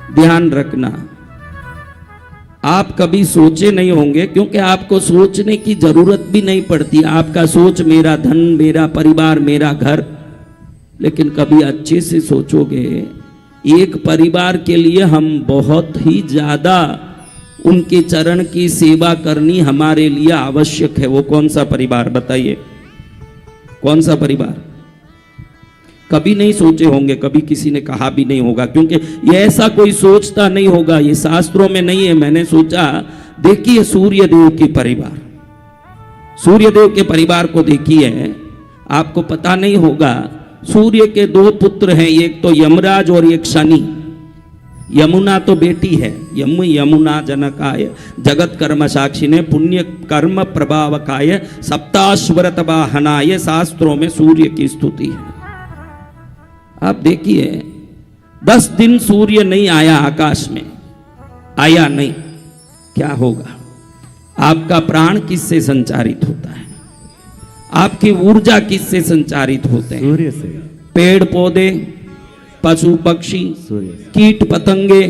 ध्यान रखना, आप कभी सोचे नहीं होंगे क्योंकि आपको सोचने की जरूरत भी नहीं पड़ती। आपका सोच मेरा धन, मेरा परिवार, मेरा घर, लेकिन कभी अच्छे से सोचोगे एक परिवार के लिए हम बहुत ही ज्यादा उनके चरण की सेवा करनी हमारे लिए आवश्यक है। वो कौन सा परिवार बताइए, कौन सा परिवार? कभी नहीं सोचे होंगे, कभी किसी ने कहा भी नहीं होगा, क्योंकि ये ऐसा कोई सोचता नहीं होगा, ये शास्त्रों में नहीं है। मैंने सोचा देखिए सूर्यदेव के परिवार, सूर्यदेव के परिवार को देखिए, आपको पता नहीं होगा सूर्य के दो पुत्र हैं, एक तो यमराज और एक शनि। यमुना तो बेटी है, यमुना जनकाय जगत कर्म साक्षिने पुण्य कर्म प्रभावकाय सप्ताश्वरत वाहनाय, शास्त्रों में सूर्य की स्तुति है। आप देखिए 10 दिन सूर्य नहीं आया, आकाश में आया नहीं, क्या होगा? आपका प्राण किससे संचारित होता है? आपकी ऊर्जा किससे संचारित होते हैं? सूर्य से। पेड़ पौधे, पशु पक्षी, कीट पतंगे,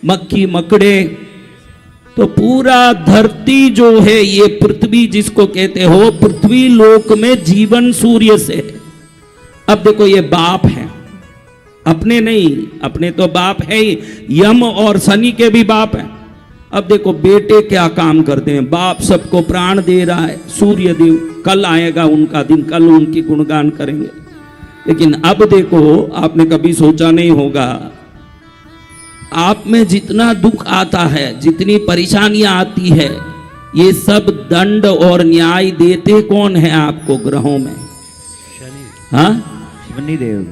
मक्खी मकड़े, तो पूरा धरती जो है ये पृथ्वी जिसको कहते हो, पृथ्वी लोक में जीवन सूर्य से है। अब देखो ये बाप है, अपने नहीं, अपने तो बाप है ही, यम और शनि के भी बाप हैं। अब देखो बेटे क्या काम करते हैं, बाप सबको प्राण दे रहा है, सूर्य देव। कल आएगा उनका दिन, कल उनकी गुणगान करेंगे। लेकिन अब देखो, आपने कभी सोचा नहीं होगा, आप में जितना दुख आता है, जितनी परेशानियां आती है, ये सब दंड और न्याय देते कौन है आपको ग्रहों में? शनि। हाँ, शनिदेव।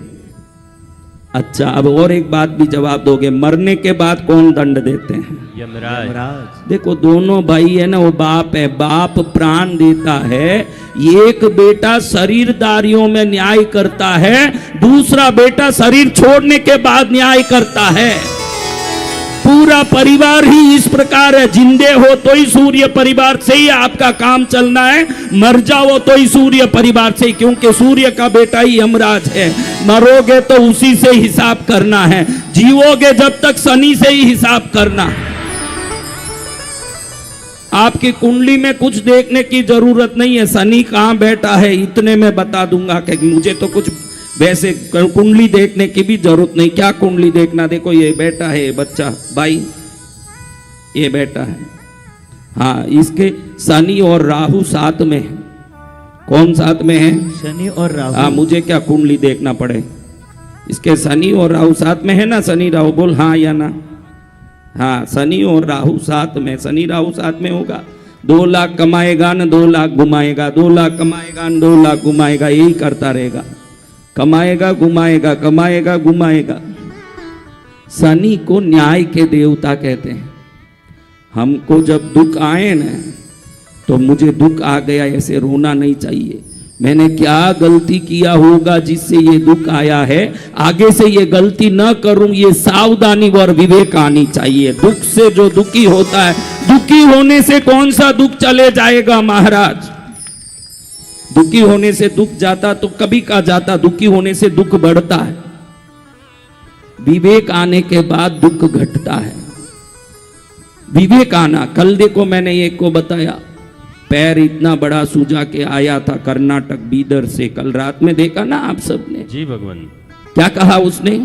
अच्छा, अब और एक बात भी जवाब दोगे, मरने के बाद कौन दंड देते हैं? यमराज। देखो दोनों भाई है ना, वो बाप है, बाप प्राण देता है, एक बेटा शरीरदारियों में न्याय करता है, दूसरा बेटा शरीर छोड़ने के बाद न्याय करता है। पूरा परिवार ही इस प्रकार है, जिंदे हो तो ही सूर्य परिवार से ही आपका काम चलना है, मर जाओ तो ही सूर्य परिवार से ही, क्योंकि सूर्य का बेटा ही यमराज है। मरोगे तो उसी से हिसाब करना है, जीवोगे जब तक शनि से ही हिसाब करना है। आपकी कुंडली में कुछ देखने की जरूरत नहीं है, शनि कहां बैठा है इतने में बता दूंगा कि मुझे तो कुछ वैसे कुंडली देखने की भी जरूरत नहीं। क्या कुंडली देखना? देखो ये बेटा है, बच्चा भाई, ये बेटा है, हाँ, इसके शनि और राहु साथ में है। कौन साथ में है? शनि और राहु। हाँ, मुझे क्या कुंडली देखना पड़े, इसके शनि और राहु साथ में है ना। शनि राहु बोल हाँ या ना? हाँ, शनि और राहु साथ में, शनि राहु साथ में होगा। 2 लाख कमाएगा न 2 लाख घुमाएगा, 2 लाख कमाएगा न 2 लाख घुमाएगा, यही करता रहेगा, कमाएगा घुमाएगा, कमाएगा घुमाएगा। शनि को न्याय के देवता कहते हैं। हमको जब दुख आए ना, तो मुझे दुख आ गया ऐसे रोना नहीं चाहिए। मैंने क्या गलती किया होगा जिससे ये दुख आया है, आगे से ये गलती न करूं, ये सावधानी और विवेक आनी चाहिए। दुख से जो दुखी होता है, दुखी होने से कौन सा दुख चले जाएगा महाराज? दुखी होने से दुख जाता तो कभी का जाता, दुखी होने से दुख बढ़ता है। विवेक आने के बाद दुख घटता है। विवेक आना, कल देखो मैंने एक को बताया, पैर इतना बड़ा सूजा के आया था कर्नाटक बीदर से, कल रात में देखा ना आप सबने? जी भगवान। क्या कहा उसने?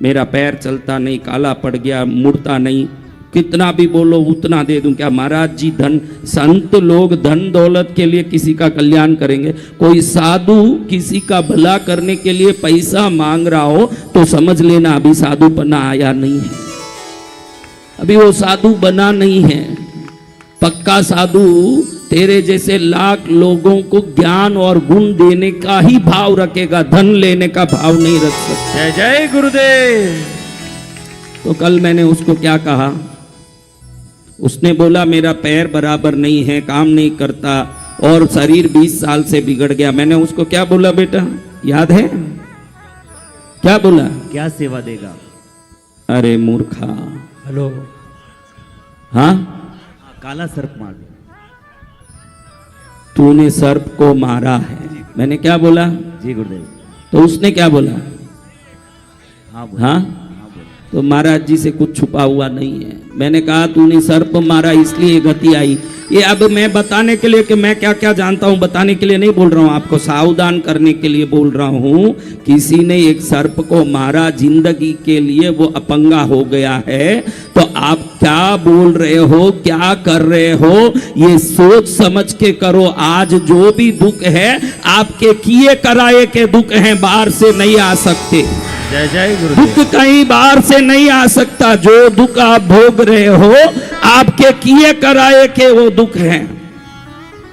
मेरा पैर चलता नहीं, काला पड़ गया, मुड़ता नहीं, कितना भी बोलो उतना दे दूं। क्या महाराज जी धन, संत लोग धन दौलत के लिए किसी का कल्याण करेंगे? कोई साधु किसी का भला करने के लिए पैसा मांग रहा हो तो समझ लेना अभी साधुपना आया नहीं है, अभी वो साधु बना नहीं है। पक्का साधु तेरे जैसे लाख लोगों को ज्ञान और गुण देने का ही भाव रखेगा, धन लेने का भाव नहीं रख सकता। जय जय गुरुदेव। तो कल मैंने उसको क्या कहा, उसने बोला मेरा पैर बराबर नहीं है, काम नहीं करता और शरीर 20 साल से बिगड़ गया। मैंने उसको क्या बोला बेटा, याद है क्या बोला? क्या सेवा देगा? अरे मूर्खा, हेलो, हाँ, काला सर्प मार दो। तूने सर्प को मारा है। मैंने क्या बोला? जी गुरुदेव। तो उसने क्या बोला? हाँ, तो महाराज जी से कुछ छुपा हुआ नहीं है। मैंने कहा तूने सर्प मारा इसलिए गति आई। ये अब मैं बताने के लिए कि मैं क्या क्या जानता हूं बताने के लिए नहीं बोल रहा हूं, आपको सावधान करने के लिए बोल रहा हूं। किसी ने एक सर्प को मारा, जिंदगी के लिए वो अपंगा हो गया है, तो आप क्या बोल रहे हो, क्या कर रहे हो, ये सोच समझ के करो। आज जो भी दुख है आपके किए कराए के दुख हैं, बाहर से नहीं आ सकते। जय जय दुख गुरुदेव। कहीं बाहर से नहीं आ सकता। जो दुख आप भोग रहे हो आपके किए कराए के वो दुख हैं।